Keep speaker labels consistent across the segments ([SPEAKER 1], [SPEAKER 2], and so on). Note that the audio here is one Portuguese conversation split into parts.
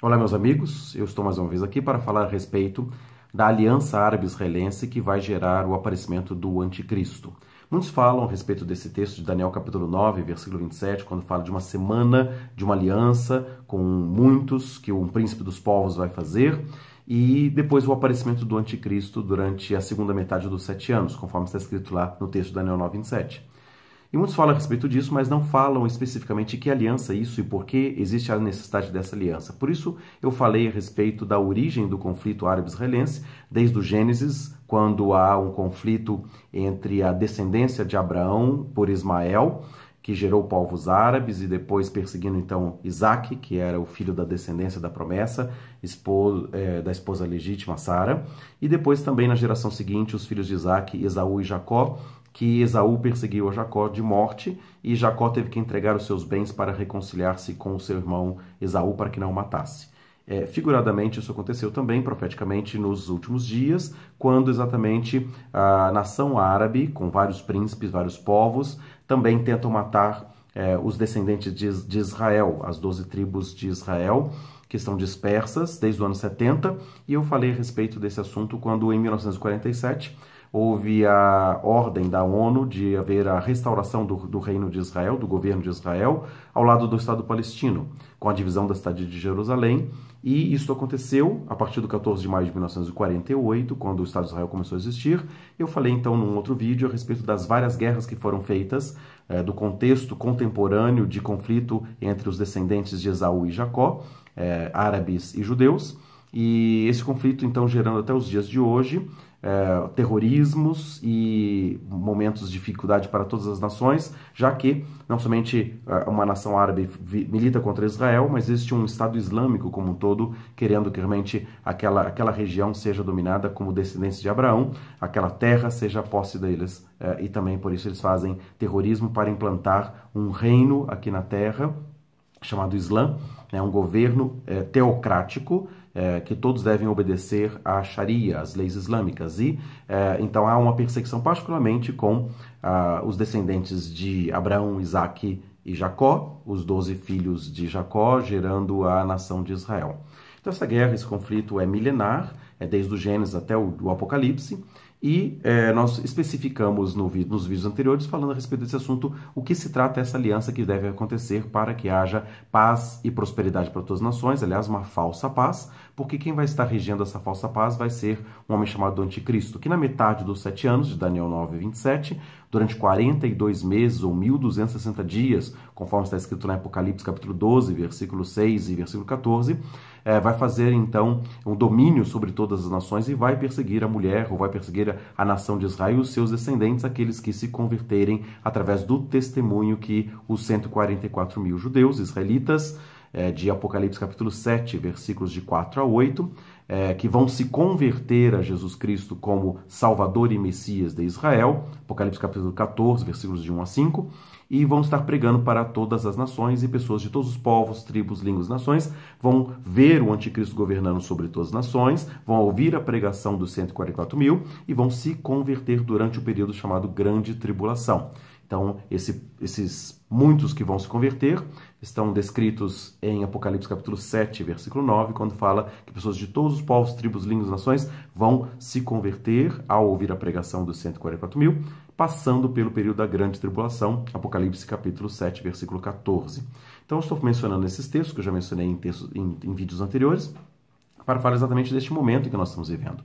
[SPEAKER 1] Olá, meus amigos, eu estou mais uma vez aqui para falar a respeito da aliança árabe-israelense que vai gerar o aparecimento do anticristo. Muitos falam a respeito desse texto de Daniel capítulo 9, versículo 27, quando fala de uma semana, de uma aliança com muitos que um príncipe dos povos vai fazer, e depois o aparecimento do anticristo durante a segunda metade dos 7 anos, conforme está escrito lá no texto de Daniel 9, 27. E muitos falam a respeito disso, mas não falam especificamente que aliança é isso e por que existe a necessidade dessa aliança. Por isso, eu falei a respeito da origem do conflito árabe-israelense, desde o Gênesis, quando há um conflito entre a descendência de Abraão por Ismael, que gerou povos árabes, e depois perseguindo então Isaac, que era o filho da descendência da promessa, da esposa legítima Sara, e depois também na geração seguinte os filhos de Isaac, Esaú e Jacó, que Esaú perseguiu a Jacó de morte e Jacó teve que entregar os seus bens para reconciliar-se com o seu irmão Esaú para que não o matasse. Figuradamente, isso aconteceu também, profeticamente, nos últimos dias, quando exatamente a nação árabe, com vários príncipes, vários povos, também tentam matar os descendentes de Israel, as 12 tribos de Israel, que estão dispersas desde o ano 70, e eu falei a respeito desse assunto quando, em 1947, houve a ordem da ONU de haver a restauração do reino de Israel, do governo de Israel, ao lado do Estado palestino, com a divisão da cidade de Jerusalém. E isso aconteceu a partir do 14 de maio de 1948, quando o Estado de Israel começou a existir. Eu falei então num outro vídeo a respeito das várias guerras que foram feitas, do contexto contemporâneo de conflito entre os descendentes de Esaú e Jacó, árabes e judeus. E esse conflito então gerando até os dias de hoje, terrorismos e momentos de dificuldade para todas as nações, já que não somente uma nação árabe milita contra Israel, mas existe um Estado Islâmico como um todo, querendo que realmente aquela região seja dominada como descendentes de Abraão, aquela terra seja a posse deles, e também por isso eles fazem terrorismo para implantar um reino aqui na terra, chamado Islã, um governo teocrático, que todos devem obedecer à Sharia, às leis islâmicas. E então há uma perseguição particularmente com os descendentes de Abraão, Isaac e Jacó, os 12 filhos de Jacó, gerando a nação de Israel. Então essa guerra, esse conflito é milenar, desde o Gênesis até o Apocalipse, e nós especificamos nos vídeos anteriores, falando a respeito desse assunto, o que se trata essa aliança que deve acontecer para que haja paz e prosperidade para todas as nações, aliás, uma falsa paz, porque quem vai estar regendo essa falsa paz vai ser um homem chamado Anticristo, que na metade dos 7 anos, de Daniel 9, 27, durante 42 meses ou 1260 dias, conforme está escrito no Apocalipse capítulo 12, versículo 6 e versículo 14, vai fazer então um domínio sobre todas as nações e vai perseguir a mulher, ou vai perseguir a nação de Israel e os seus descendentes, aqueles que se converterem através do testemunho que os 144 mil judeus israelitas, de Apocalipse capítulo 7, versículos de 4 a 8, que vão se converter a Jesus Cristo como Salvador e Messias de Israel, Apocalipse capítulo 14, versículos de 1 a 5, e vão estar pregando para todas as nações, e pessoas de todos os povos, tribos, línguas e nações vão ver o anticristo governando sobre todas as nações, vão ouvir a pregação dos 144 mil e vão se converter durante o período chamado Grande Tribulação. Então, esses muitos que vão se converter estão descritos em Apocalipse capítulo 7, versículo 9, quando fala que pessoas de todos os povos, tribos, línguas e nações vão se converter ao ouvir a pregação dos 144 mil, passando pelo período da grande tribulação, Apocalipse capítulo 7, versículo 14. Então, eu estou mencionando esses textos, que eu já mencionei em vídeos anteriores, para falar exatamente deste momento em que nós estamos vivendo.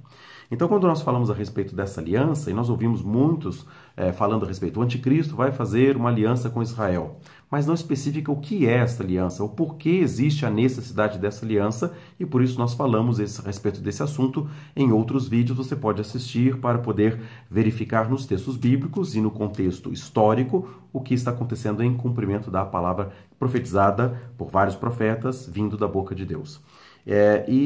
[SPEAKER 1] Então, quando nós falamos a respeito dessa aliança, e nós ouvimos muitos falando a respeito, o anticristo vai fazer uma aliança com Israel, mas não especifica o que é essa aliança, o porquê existe a necessidade dessa aliança, e por isso nós falamos a respeito desse assunto em outros vídeos. Você pode assistir para poder verificar nos textos bíblicos e no contexto histórico o que está acontecendo em cumprimento da palavra profetizada por vários profetas vindo da boca de Deus.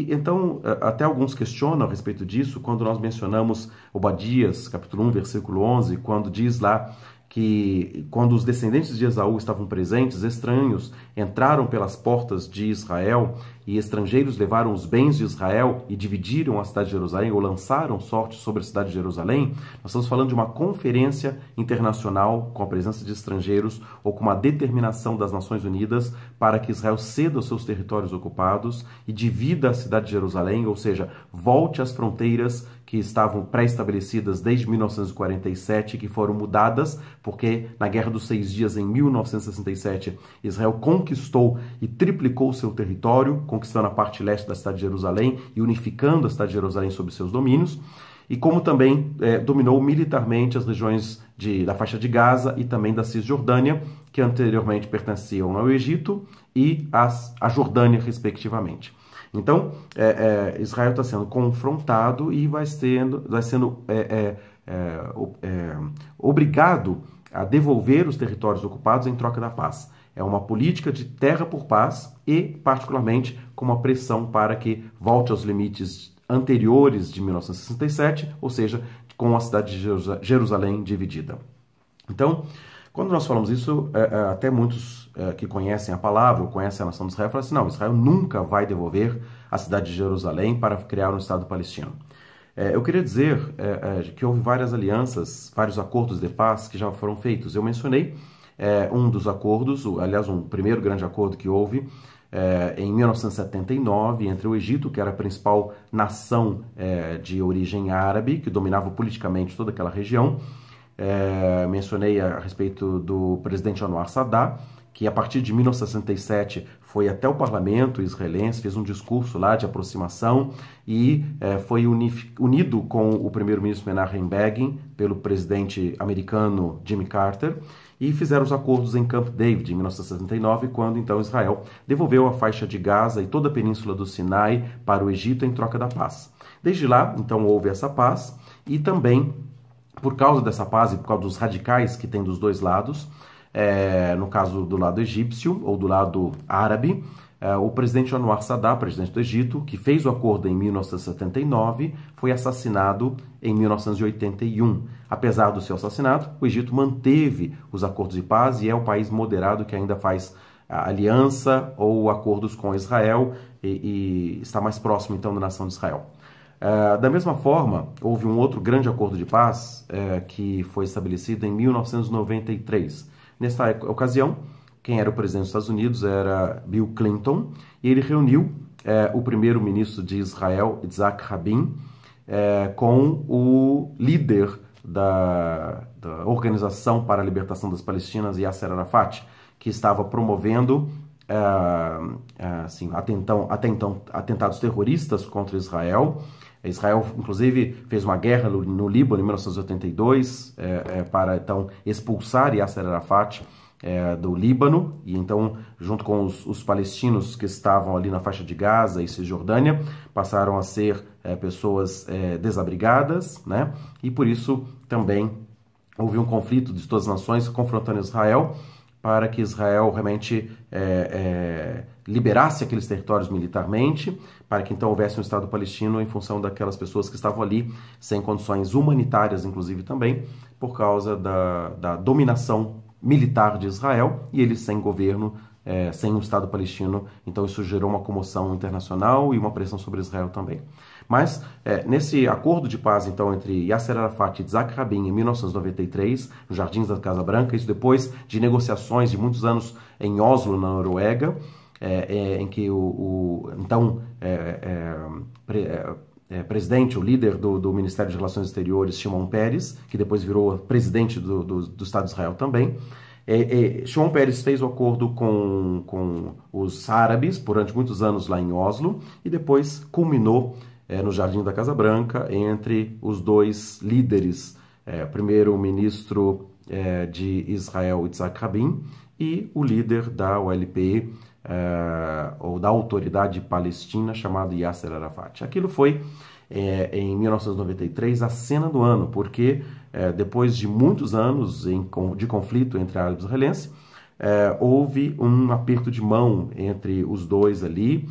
[SPEAKER 1] Então, até alguns questionam a respeito disso, quando nós mencionamos Obadias, capítulo 1, versículo 11, quando diz lá que quando os descendentes de Esaú estavam presentes, estranhos entraram pelas portas de Israel e estrangeiros levaram os bens de Israel e dividiram a cidade de Jerusalém, ou lançaram sorte sobre a cidade de Jerusalém, nós estamos falando de uma conferência internacional com a presença de estrangeiros ou com uma determinação das Nações Unidas para que Israel ceda os seus territórios ocupados e divida a cidade de Jerusalém, ou seja, volte às fronteiras que estavam pré-estabelecidas desde 1947, que foram mudadas, porque na Guerra dos 6 Dias, em 1967, Israel conquistou e triplicou seu território, conquistando a parte leste da cidade de Jerusalém e unificando a cidade de Jerusalém sob seus domínios, e como também dominou militarmente as regiões da faixa de Gaza e também da Cisjordânia, que anteriormente pertenciam ao Egito e à Jordânia, respectivamente. Então, Israel está sendo confrontado e vai sendo obrigado a devolver os territórios ocupados em troca da paz. É uma política de terra por paz e, particularmente, com uma pressão para que volte aos limites anteriores de 1967, ou seja, com a cidade de Jerusalém dividida. Então, quando nós falamos isso, até muitos que conhecem a palavra ou conhecem a nação de Israel falam assim, não, Israel nunca vai devolver a cidade de Jerusalém para criar um Estado palestino. Eu queria dizer que houve várias alianças, vários acordos de paz que já foram feitos. Eu mencionei um dos acordos, aliás, um primeiro grande acordo que houve em 1979 entre o Egito, que era a principal nação de origem árabe, que dominava politicamente toda aquela região. Mencionei a respeito do presidente Anwar Sadat, que a partir de 1967 foi até o parlamento israelense, fez um discurso lá de aproximação e foi unido com o primeiro-ministro Menachem Begin pelo presidente americano Jimmy Carter e fizeram os acordos em Camp David em 1969, quando então Israel devolveu a faixa de Gaza e toda a península do Sinai para o Egito em troca da paz. Desde lá, então, houve essa paz e também, por causa dessa paz e por causa dos radicais que tem dos dois lados, no caso do lado egípcio ou do lado árabe, o presidente Anwar Sadat, presidente do Egito, que fez o acordo em 1979, foi assassinado em 1981. Apesar do seu assassinato, o Egito manteve os acordos de paz e é o país moderado que ainda faz aliança ou acordos com Israel e está mais próximo então da nação de Israel. Da mesma forma, houve um outro grande acordo de paz que foi estabelecido em 1993. Nessa ocasião, quem era o presidente dos Estados Unidos era Bill Clinton, e ele reuniu o primeiro-ministro de Israel, Yitzhak Rabin, com o líder da Organização para a Libertação das Palestinas, Yasser Arafat, que estava promovendo até então atentados terroristas contra Israel. Israel, inclusive, fez uma guerra no Líbano em 1982 para, então, expulsar Yasser Arafat do Líbano, e então, junto com os palestinos que estavam ali na faixa de Gaza e Cisjordânia, passaram a ser pessoas desabrigadas, né? E por isso também houve um conflito de todas as nações confrontando Israel, para que Israel realmente liberasse aqueles territórios militarmente, para que então houvesse um Estado palestino em função daquelas pessoas que estavam ali sem condições humanitárias, inclusive também, por causa da dominação militar de Israel, e eles sem governo, sem um Estado palestino. Então isso gerou uma comoção internacional e uma pressão sobre Israel também. Mas nesse acordo de paz, então, entre Yasser Arafat e Yitzhak Rabin, em 1993, nos Jardins da Casa Branca, isso depois de negociações de muitos anos em Oslo, na Noruega, em que o presidente, o líder do Ministério de Relações Exteriores, Shimon Peres, que depois virou presidente do Estado de Israel também, Shimon Peres fez o acordo com os árabes durante muitos anos lá em Oslo e depois culminou no Jardim da Casa Branca entre os dois líderes, primeiro-ministro de Israel, Yitzhak Rabin, e o líder da OLP, ou da Autoridade Palestina, chamado Yasser Arafat. Aquilo foi, em 1993, a cena do ano, porque depois de muitos anos de conflito entre árabes e israelenses, houve um aperto de mão entre os dois ali,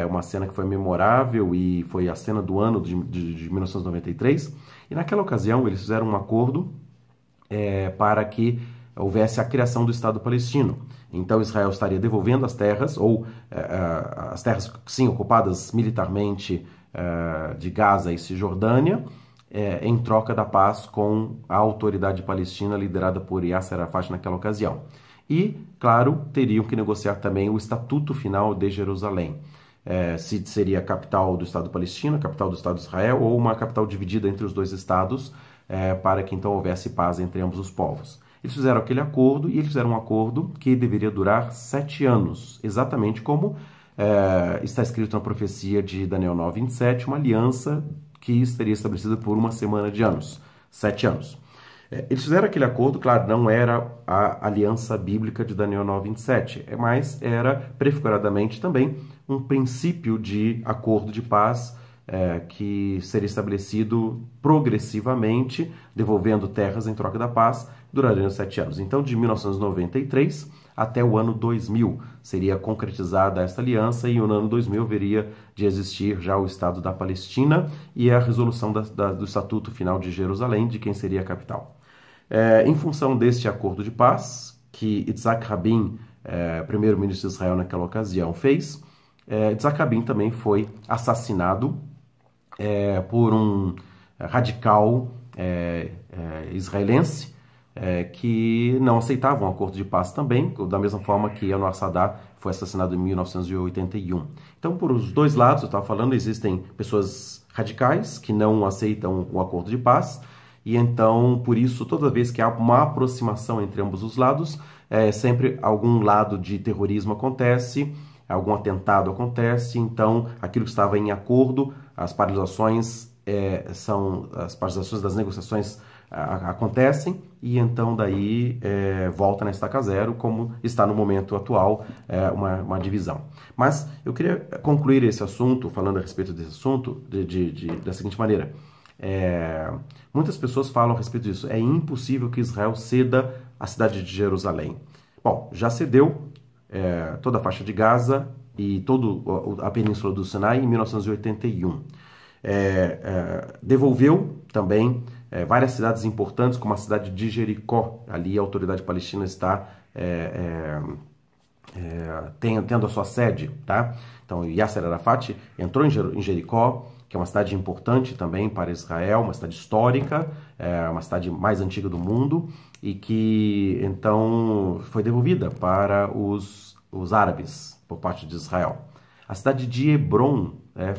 [SPEAKER 1] uma cena que foi memorável e foi a cena do ano de 1993. E naquela ocasião eles fizeram um acordo para que houvesse a criação do Estado palestino. Então Israel estaria devolvendo as terras, ou as terras, sim, ocupadas militarmente de Gaza e Cisjordânia, em troca da paz com a autoridade palestina liderada por Yasser Arafat naquela ocasião. E, claro, teriam que negociar também o Estatuto Final de Jerusalém. Se seria a capital do Estado palestino, a capital do Estado de Israel, ou uma capital dividida entre os dois estados, para que então houvesse paz entre ambos os povos. Eles fizeram aquele acordo, e eles fizeram um acordo que deveria durar 7 anos, exatamente como está escrito na profecia de Daniel 9:27, uma aliança que seria estabelecida por uma semana de anos, 7 anos. Eles fizeram aquele acordo, claro, não era a aliança bíblica de Daniel 9:27, mas era prefiguradamente também um princípio de acordo de paz que seria estabelecido progressivamente, devolvendo terras em troca da paz, durariam 7 anos. Então, de 1993 até o ano 2000 seria concretizada essa aliança, e no ano 2000 haveria de existir já o Estado da Palestina e a resolução do Estatuto Final de Jerusalém, de quem seria a capital. Em função deste acordo de paz, que Yitzhak Rabin, primeiro-ministro de Israel naquela ocasião, fez, Yitzhak Rabin também foi assassinado por um radical israelense que não aceitava um acordo de paz também, da mesma forma que Anwar Sadat foi assassinado em 1981. Então, por os dois lados, eu estava falando, existem pessoas radicais que não aceitam o acordo de paz, e então, por isso, toda vez que há uma aproximação entre ambos os lados, sempre algum lado de terrorismo acontece, algum atentado acontece, então aquilo que estava em acordo, as paralisações das negociações acontecem, e então daí volta na estaca zero, como está no momento atual, uma divisão. Mas eu queria concluir esse assunto, falando a respeito desse assunto, da seguinte maneira. Muitas pessoas falam a respeito disso. É impossível que Israel ceda a cidade de Jerusalém. Bom, já cedeu toda a faixa de Gaza e toda a península do Sinai em 1981. Devolveu também várias cidades importantes, como a cidade de Jericó. Ali a autoridade palestina está tendo a sua sede, tá? Então Yasser Arafat entrou em Jericó, que é uma cidade importante também para Israel, uma cidade histórica, uma cidade mais antiga do mundo, e que então foi devolvida para os árabes por parte de Israel. A cidade de Hebron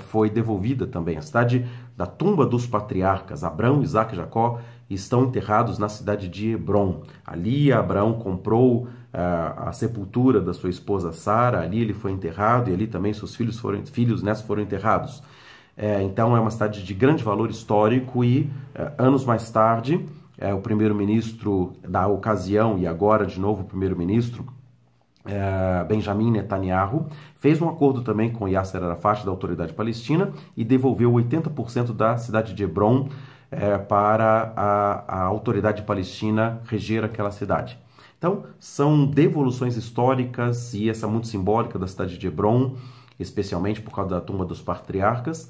[SPEAKER 1] foi devolvida também. A cidade da tumba dos patriarcas, Abraão, Isaac e Jacó, estão enterrados na cidade de Hebron. Ali Abraão comprou a sepultura da sua esposa Sara, ali ele foi enterrado, e ali também seus filhos foram enterrados. Então é uma cidade de grande valor histórico, e anos mais tarde, o primeiro-ministro da ocasião, e agora de novo o primeiro-ministro, Benjamin Netanyahu, fez um acordo também com Yasser Arafat, da autoridade palestina, e devolveu 80% da cidade de Hebron para a autoridade palestina reger aquela cidade. Então, são devoluções históricas, e essa muito simbólica da cidade de Hebron, especialmente por causa da tumba dos patriarcas,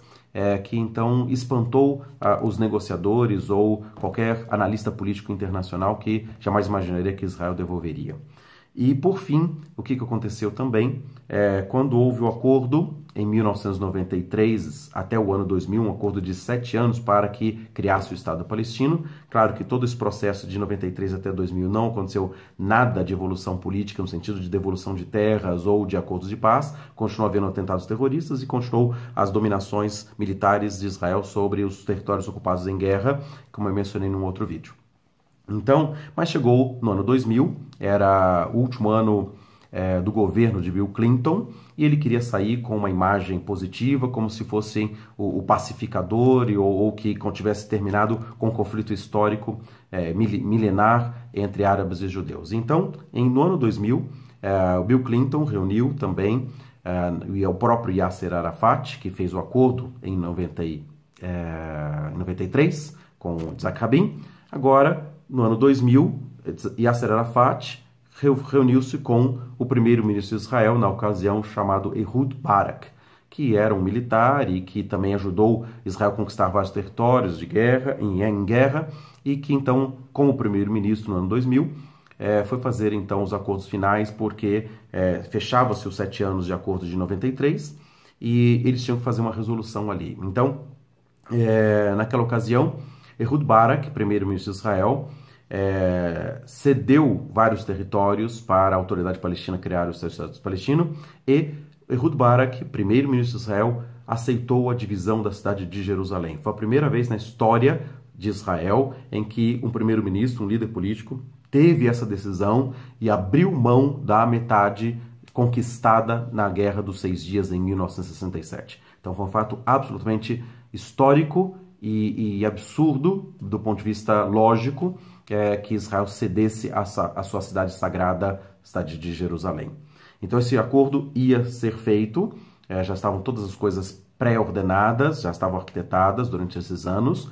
[SPEAKER 1] que então espantou os negociadores ou qualquer analista político internacional que jamais imaginaria que Israel devolveria. E, por fim, o que aconteceu também, quando houve o acordo, em 1993 até o ano 2000, um acordo de 7 anos para que criasse o Estado palestino. Claro que todo esse processo de 93 até 2000 não aconteceu nada de evolução política, no sentido de devolução de terras ou de acordos de paz. Continuou havendo atentados terroristas e continuou as dominações militares de Israel sobre os territórios ocupados em guerra, como eu mencionei num outro vídeo. Então, mas chegou no ano 2000, era o último ano do governo de Bill Clinton, e ele queria sair com uma imagem positiva, como se fosse o pacificador, ou que tivesse terminado com um conflito histórico milenar entre árabes e judeus. Então, no ano 2000, o Bill Clinton reuniu também o próprio Yasser Arafat, que fez o acordo em 93 com Yitzhak Rabin. Agora, no ano 2000, Yasser Arafat reuniu-se com o primeiro-ministro de Israel, na ocasião chamado Ehud Barak, que era um militar e que também ajudou Israel a conquistar vários territórios em guerra, e que então, como primeiro-ministro no ano 2000, foi fazer então os acordos finais, porque fechava-se os 7 anos de acordo de 93 e eles tinham que fazer uma resolução ali. Então, naquela ocasião, Ehud Barak, primeiro-ministro de Israel, cedeu vários territórios para a autoridade palestina criar o seu Estado palestino, e Ehud Barak, primeiro-ministro de Israel, aceitou a divisão da cidade de Jerusalém. Foi a primeira vez na história de Israel em que um primeiro-ministro, um líder político, teve essa decisão e abriu mão da metade conquistada na Guerra dos 6 Dias em 1967. Então foi um fato absolutamente histórico e absurdo do ponto de vista lógico que Israel cedesse a sua cidade sagrada, cidade de Jerusalém. Então esse acordo ia ser feito, já estavam todas as coisas pré-ordenadas, já estavam arquitetadas durante esses anos,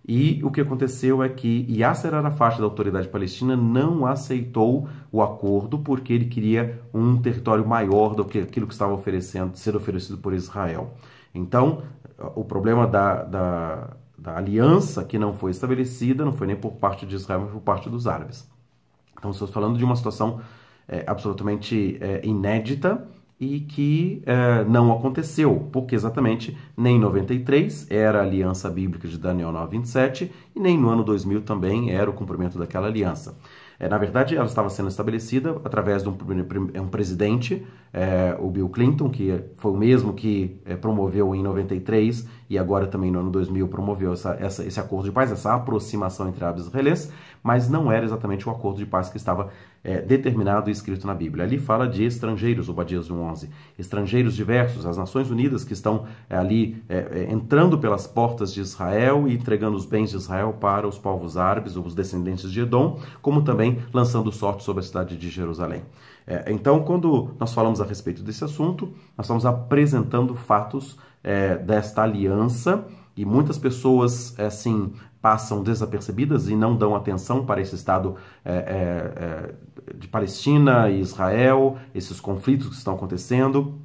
[SPEAKER 1] e o que aconteceu é que Yasser Arafat, da autoridade palestina, não aceitou o acordo porque ele queria um território maior do que aquilo que estava sendo oferecido por Israel. Então, o problema da aliança que não foi estabelecida não foi nem por parte de Israel, mas por parte dos árabes. Então, estamos falando de uma situação absolutamente inédita e que não aconteceu, porque exatamente nem em 93 era a aliança bíblica de Daniel 9:27 e nem no ano 2000 também era o cumprimento daquela aliança. Na verdade, ela estava sendo estabelecida através de um presidente, o Bill Clinton, que foi o mesmo que promoveu em 93 e agora também no ano 2000 promoveu esse acordo de paz, essa aproximação entre árabes e israelenses, mas não era exatamente o acordo de paz que estava determinado e escrito na Bíblia. Ali fala de estrangeiros, Obadias 1:11, estrangeiros diversos, as Nações Unidas que estão ali entrando pelas portas de Israel e entregando os bens de Israel para os povos árabes, os descendentes de Edom, como também lançando sorte sobre a cidade de Jerusalém. Então, quando nós falamos a respeito desse assunto, nós estamos apresentando fatos desta aliança, e muitas pessoas, assim, passam desapercebidas e não dão atenção para esse Estado de Palestina e Israel, esses conflitos que estão acontecendo.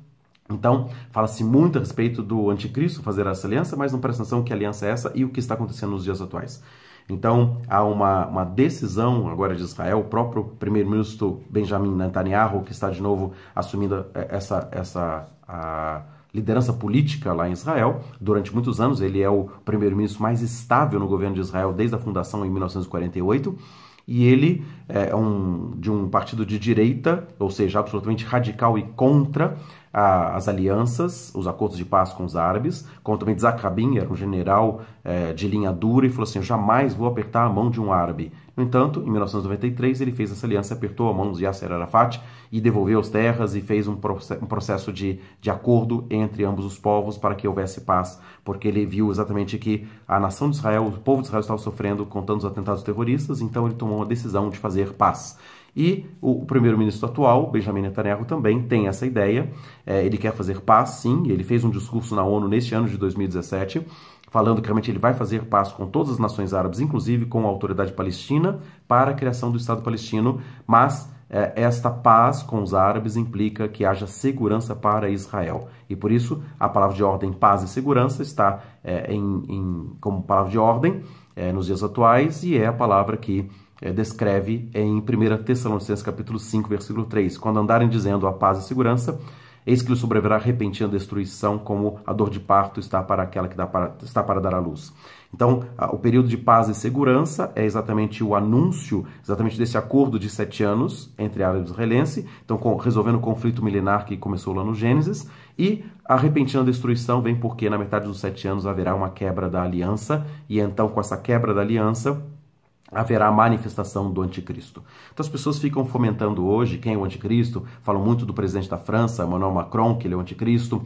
[SPEAKER 1] Então, fala-se muito a respeito do anticristo fazer essa aliança, mas não presta atenção que aliança é essa e o que está acontecendo nos dias atuais. Então, há uma decisão agora de Israel, o próprio primeiro-ministro Benjamin Netanyahu, que está de novo assumindo a liderança política lá em Israel. Durante muitos anos, ele é o primeiro-ministro mais estável no governo de Israel desde a fundação em 1948, e ele é de um partido de direita, ou seja, absolutamente radical e contra as alianças, os acordos de paz com os árabes, como também Yitzhak Rabin, era um general de linha dura, e falou assim: eu jamais vou apertar a mão de um árabe. No entanto, em 1993, ele fez essa aliança, apertou a mão de Yasser Arafat e devolveu as terras e fez um processo de acordo entre ambos os povos para que houvesse paz, porque ele viu exatamente que a nação de Israel, o povo de Israel estava sofrendo com tantos atentados terroristas, então ele tomou uma decisão de fazer paz. E o primeiro-ministro atual, Benjamin Netanyahu, também tem essa ideia. Ele quer fazer paz, sim. Ele fez um discurso na ONU neste ano de 2017, falando que realmente ele vai fazer paz com todas as nações árabes, inclusive com a autoridade palestina, para a criação do Estado palestino, mas esta paz com os árabes implica que haja segurança para Israel. E por isso a palavra de ordem paz e segurança está como palavra de ordem nos dias atuais, e é a palavra que descreve em 1 Tessalonicenses capítulo 5, versículo 3, quando andarem dizendo a paz e segurança, eis que lhe sobrevirá repentina destruição, como a dor de parto está para aquela que está para dar à luz. Então, o período de paz e segurança é exatamente o anúncio, exatamente desse acordo de 7 anos entre árabes e israelenses, então resolvendo o conflito milenar que começou lá no Gênesis, e a repentina destruição vem porque na metade dos 7 anos haverá uma quebra da aliança, e então com essa quebra da aliança haverá a manifestação do anticristo. Então as pessoas ficam fomentando hoje quem é o anticristo, falam muito do presidente da França, Emmanuel Macron, que ele é o anticristo,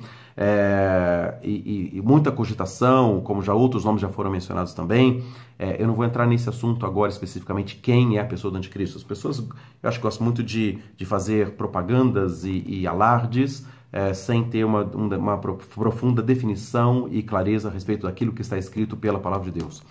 [SPEAKER 1] e muita cogitação, como já outros nomes já foram mencionados também. Eu não vou entrar nesse assunto agora especificamente quem é a pessoa do anticristo. As pessoas, eu acho que gostam muito de fazer propagandas e alardes, sem ter uma profunda definição e clareza a respeito daquilo que está escrito pela palavra de Deus.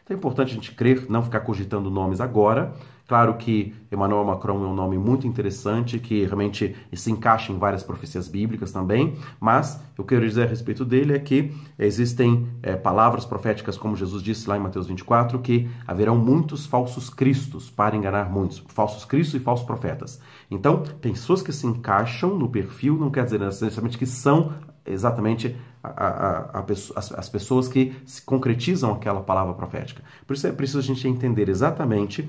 [SPEAKER 1] Então é importante a gente crer, não ficar cogitando nomes agora. Claro que Emmanuel Macron é um nome muito interessante, que realmente se encaixa em várias profecias bíblicas também, mas eu quero dizer a respeito dele é que existem palavras proféticas, como Jesus disse lá em Mateus 24, que haverão muitos falsos cristos para enganar muitos, falsos cristos e falsos profetas. Então, pessoas que se encaixam no perfil, não quer dizer necessariamente que são exatamente as pessoas que se concretizam aquela palavra profética. Por isso é preciso a gente entender exatamente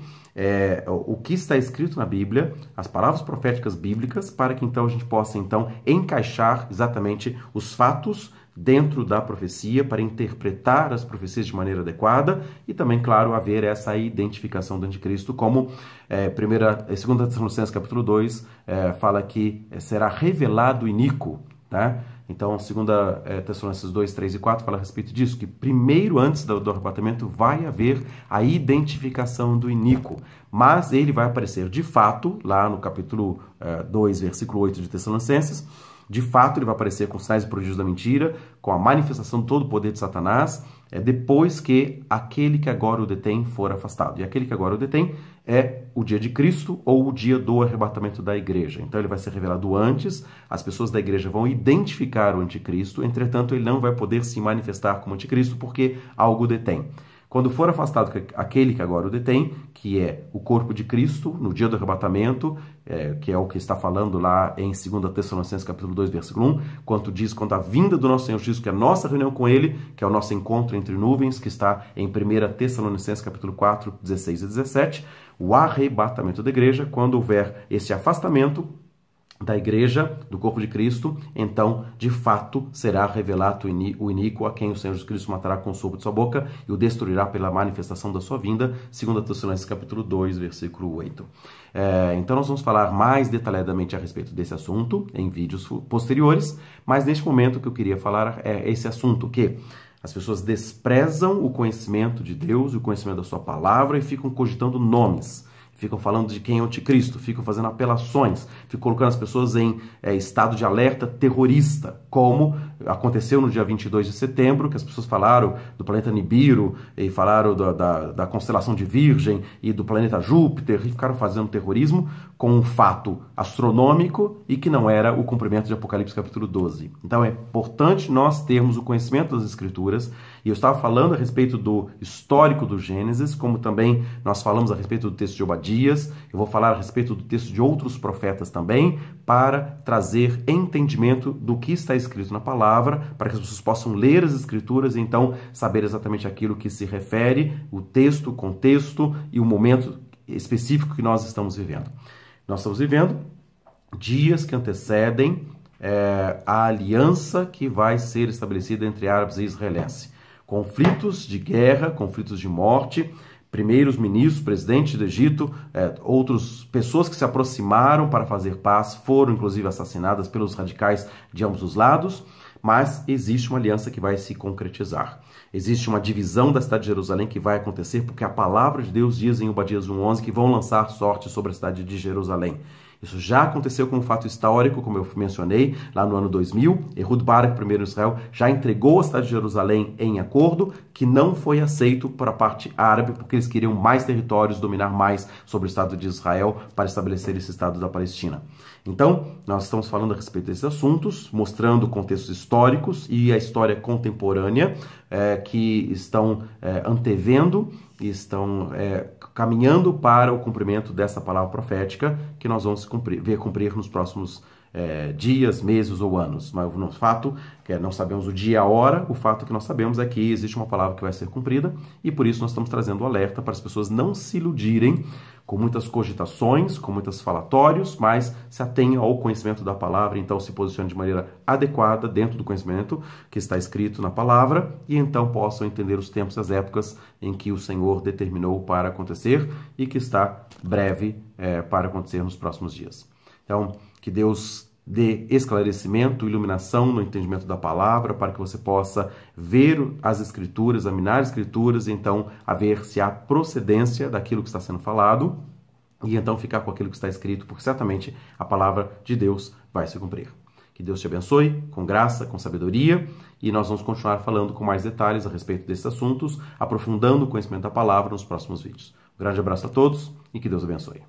[SPEAKER 1] o que está escrito na Bíblia, as palavras proféticas bíblicas, para que então a gente possa então encaixar exatamente os fatos dentro da profecia, para interpretar as profecias de maneira adequada e também, claro, haver essa identificação do anticristo, como 2 Tessalonicenses capítulo 2 fala que será revelado o iníquo, tá? Então, 2 Tessalonicenses 2, 3 e 4 fala a respeito disso, que primeiro, antes do arrebatamento, vai haver a identificação do iníquo, mas ele vai aparecer de fato, lá no capítulo 2, versículo 8 de Tessalonicenses, de fato ele vai aparecer com sinais e prodígios da mentira, com a manifestação de todo o poder de Satanás, depois que aquele que agora o detém for afastado. E aquele que agora o detém é o dia de Cristo ou o dia do arrebatamento da igreja. Então ele vai ser revelado antes, as pessoas da igreja vão identificar o anticristo, entretanto ele não vai poder se manifestar como anticristo porque algo o detém. Quando for afastado aquele que agora o detém, que é o corpo de Cristo, no dia do arrebatamento, que é o que está falando lá em 2 Tessalonicenses capítulo 2, versículo 1, quanto a vinda do nosso Senhor Jesus, que é a nossa reunião com Ele, que é o nosso encontro entre nuvens, que está em 1 Tessalonicenses capítulo 4, 16 e 17, o arrebatamento da igreja, quando houver esse afastamento da igreja, do corpo de Cristo, então, de fato, será revelado o iníquo a quem o Senhor Jesus Cristo matará com o sopro de sua boca e o destruirá pela manifestação da sua vinda, 2 Tessalonicenses capítulo 2, versículo 8. Então, nós vamos falar mais detalhadamente a respeito desse assunto em vídeos posteriores, mas neste momento o que eu queria falar é esse assunto que as pessoas desprezam o conhecimento de Deus, o conhecimento da sua palavra e ficam cogitando nomes. Ficam falando de quem é o anticristo, ficam fazendo apelações, ficam colocando as pessoas em estado de alerta terrorista, como aconteceu no dia 22 de setembro, que as pessoas falaram do planeta Nibiru, e falaram da constelação de Virgem e do planeta Júpiter, e ficaram fazendo terrorismo com um fato astronômico e que não era o cumprimento de Apocalipse capítulo 12. Então é importante nós termos o conhecimento das Escrituras, e eu estava falando a respeito do histórico do Gênesis, como também nós falamos a respeito do texto de Obadias, eu vou falar a respeito do texto de outros profetas também, para trazer entendimento do que está escrito na palavra, para que as pessoas possam ler as Escrituras e então saber exatamente aquilo que se refere, o texto, o contexto e o momento específico que nós estamos vivendo. Nós estamos vivendo dias que antecedem a aliança que vai ser estabelecida entre árabes e israelenses. Conflitos de guerra, conflitos de morte, primeiros ministros, presidente do Egito, outras pessoas que se aproximaram para fazer paz, foram inclusive assassinadas pelos radicais de ambos os lados, mas existe uma aliança que vai se concretizar. Existe uma divisão da cidade de Jerusalém que vai acontecer, porque a palavra de Deus diz em Obadias 1:11 que vão lançar sorte sobre a cidade de Jerusalém. Isso já aconteceu como um fato histórico, como eu mencionei, lá no ano 2000. Ehud Barak, primeiro Israel, já entregou a cidade de Jerusalém em acordo, que não foi aceito por a parte árabe, porque eles queriam mais territórios, dominar mais sobre o Estado de Israel para estabelecer esse Estado da Palestina. Então, nós estamos falando a respeito desses assuntos, mostrando contextos históricos e a história contemporânea que estão antevendo e estão caminhando para o cumprimento dessa palavra profética que nós vamos ver cumprir nos próximos dias, meses ou anos. Mas o fato que não sabemos o dia e a hora, o fato que nós sabemos é que existe uma palavra que vai ser cumprida e por isso nós estamos trazendo o alerta para as pessoas não se iludirem com muitas cogitações, com muitos falatórios, mas se atenham ao conhecimento da palavra, então se posicionem de maneira adequada dentro do conhecimento que está escrito na palavra e então possam entender os tempos e as épocas em que o Senhor determinou para acontecer e que está breve para acontecer nos próximos dias. Então, que Deus dê esclarecimento, iluminação no entendimento da palavra, para que você possa ver as Escrituras, examinar as Escrituras, e então a ver se há procedência daquilo que está sendo falado, e então ficar com aquilo que está escrito, porque certamente a palavra de Deus vai se cumprir. Que Deus te abençoe, com graça, com sabedoria, e nós vamos continuar falando com mais detalhes a respeito desses assuntos, aprofundando o conhecimento da palavra nos próximos vídeos. Um grande abraço a todos e que Deus abençoe.